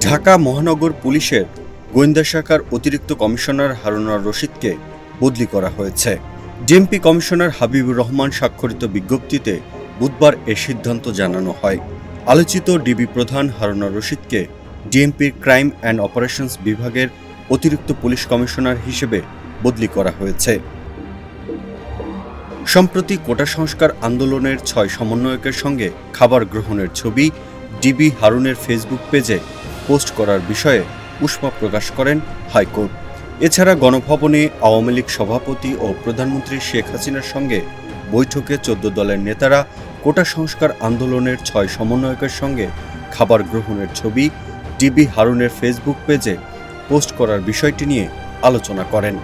ঢাকা মহানগর পুলিশের গোয়েন্দা শাখার অতিরিক্ত কমিশনার হারুনুর রশিদকে বদলি করা হয়েছে। ডিএমপি কমিশনার হাবিবুর রহমান স্বাক্ষরিত বিজ্ঞপ্তিতে বুধবার এ সিদ্ধান্ত জানানো হয়। আলোচিত ডিবি প্রধান হারুনুর রশিদকে ডিএমপির ক্রাইম অ্যান্ড অপারেশনস বিভাগের অতিরিক্ত পুলিশ কমিশনার হিসেবে বদলি করা হয়েছে। সম্প্রতি কোটা সংস্কার আন্দোলনের ৬ সমন্বয়কের সঙ্গে খাবার গ্রহণের ছবি ডিবি হারুনের ফেসবুক পেজে পোস্ট করার বিষয়ে উষ্মা প্রকাশ করেন হাইকোর্ট। এছাড়া গণভবনে আওয়ামী লীগ সভাপতি ও প্রধানমন্ত্রী শেখ হাসিনার সঙ্গে বৈঠকে ১৪ দলের নেতারা কোটা সংস্কার আন্দোলনের ৬ সমন্বয়কের সঙ্গে খাবার গ্রহণের ছবি ডিবি হারুনের ফেসবুক পেজে পোস্ট করার বিষয়টি নিয়ে আলোচনা করেন।